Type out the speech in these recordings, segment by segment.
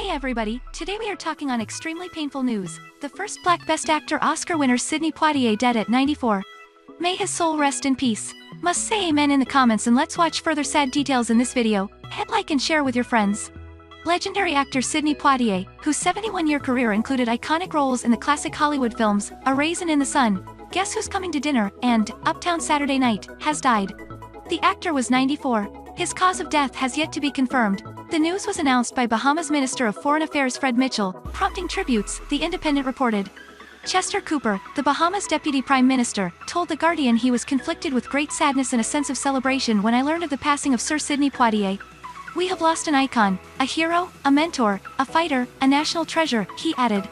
Hey everybody, today we are talking on extremely painful news. The first Black Best Actor Oscar winner Sidney Poitier dead at 94. May his soul rest in peace. Must say amen in the comments and let's watch further sad details in this video. Hit like and share with your friends. Legendary actor Sidney Poitier, whose 71-year career included iconic roles in the classic Hollywood films, A Raisin in the Sun, Guess Who's Coming to Dinner, and Uptown Saturday Night, has died. The actor was 94. His cause of death has yet to be confirmed. The news was announced by Bahamas Minister of Foreign Affairs Fred Mitchell, prompting tributes, The Independent reported. Chester Cooper, the Bahamas Deputy Prime Minister, told The Guardian he was conflicted with great sadness and a sense of celebration when I learned of the passing of Sir Sidney Poitier. We have lost an icon, a hero, a mentor, a fighter, a national treasure, he added.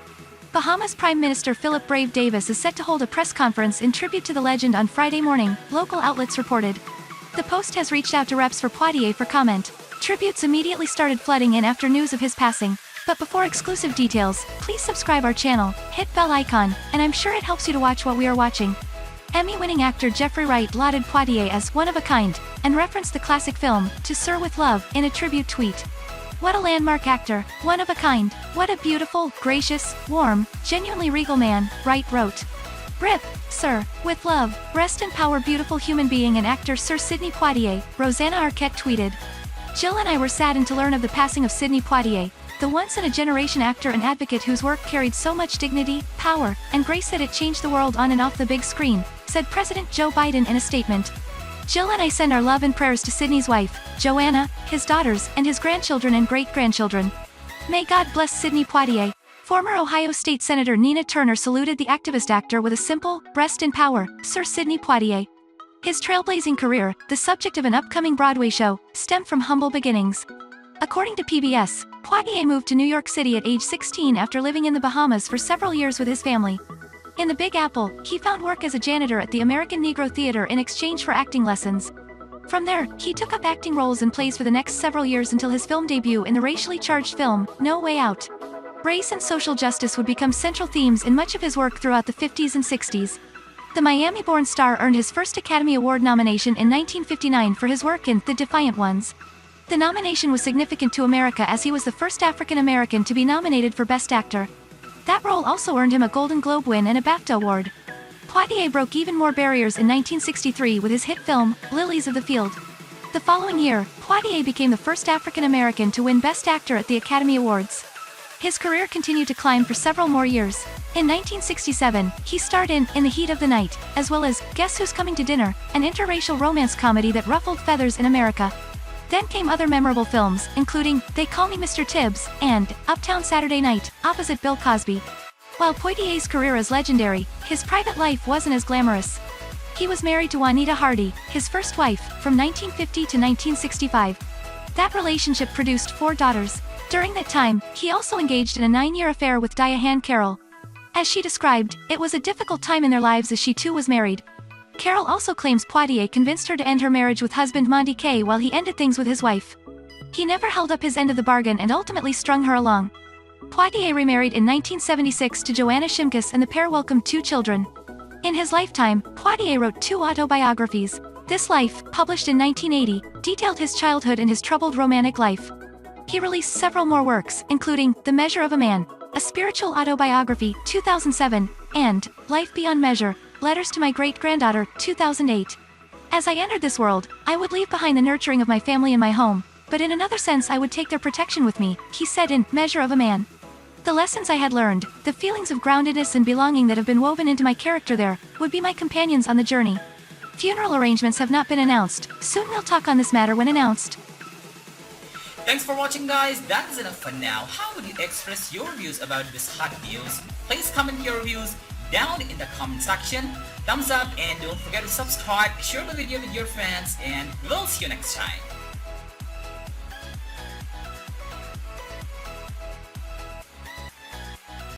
Bahamas Prime Minister Philip Brave Davis is set to hold a press conference in tribute to the legend on Friday morning, local outlets reported. The Post has reached out to reps for Poitier for comment. Tributes immediately started flooding in after news of his passing. But before exclusive details, please subscribe our channel, hit bell icon, and I'm sure it helps you to watch what we are watching. Emmy-winning actor Jeffrey Wright lauded Poitier as one of a kind, and referenced the classic film, To Sir with Love, in a tribute tweet. What a landmark actor, one of a kind, what a beautiful, gracious, warm, genuinely regal man, Wright wrote. RIP, Sir, with love, rest in power beautiful human being and actor Sir Sidney Poitier, Rosanna Arquette tweeted. Jill and I were saddened to learn of the passing of Sidney Poitier, the once-in-a-generation actor and advocate whose work carried so much dignity, power, and grace that it changed the world on and off the big screen, said President Joe Biden in a statement. Jill and I send our love and prayers to Sidney's wife, Joanna, his daughters, and his grandchildren and great-grandchildren. May God bless Sidney Poitier. Former Ohio State Senator Nina Turner saluted the activist actor with a simple, rest in power, Sir Sidney Poitier. His trailblazing career, the subject of an upcoming Broadway show, stemmed from humble beginnings. According to PBS, Poitier moved to New York City at age 16 after living in the Bahamas for several years with his family. In the Big Apple, he found work as a janitor at the American Negro Theater in exchange for acting lessons. From there, he took up acting roles in plays for the next several years until his film debut in the racially charged film, No Way Out. Race and social justice would become central themes in much of his work throughout the 50s and 60s. The Miami-born star earned his first Academy Award nomination in 1959 for his work in The Defiant Ones. The nomination was significant to America as he was the first African-American to be nominated for Best Actor. That role also earned him a Golden Globe win and a BAFTA award. Poitier broke even more barriers in 1963 with his hit film, Lilies of the Field. The following year, Poitier became the first African-American to win Best Actor at the Academy Awards. His career continued to climb for several more years. In 1967, he starred in the Heat of the Night, as well as Guess Who's Coming to Dinner, an interracial romance comedy that ruffled feathers in America. Then came other memorable films, including They Call Me Mr. Tibbs, and Uptown Saturday Night, opposite Bill Cosby. While Poitier's career is legendary, his private life wasn't as glamorous. He was married to Juanita Hardy, his first wife, from 1950 to 1965. That relationship produced 4 daughters. During that time, he also engaged in a 9-year affair with Diane Carroll. As she described, it was a difficult time in their lives as she too was married. Carroll also claims Poitier convinced her to end her marriage with husband Monty Kay while he ended things with his wife. He never held up his end of the bargain and ultimately strung her along. Poitier remarried in 1976 to Joanna Shimkus and the pair welcomed 2 children. In his lifetime, Poitier wrote 2 autobiographies. This Life, published in 1980, detailed his childhood and his troubled romantic life. He released several more works, including The Measure of a Man, a spiritual autobiography, 2007, and Life Beyond Measure, Letters to My Great-Granddaughter, 2008. As I entered this world, I would leave behind the nurturing of my family and my home, but in another sense I would take their protection with me, he said in Measure of a Man. The lessons I had learned, the feelings of groundedness and belonging that have been woven into my character there, would be my companions on the journey. Funeral arrangements have not been announced. Soon we'll talk on this matter when announced. Thanks for watching, guys. That is enough for now. How would you express your views about this hot news? Please comment your views down in the comment section. Thumbs up and don't forget to subscribe, share the video with your friends, and we'll see you next time.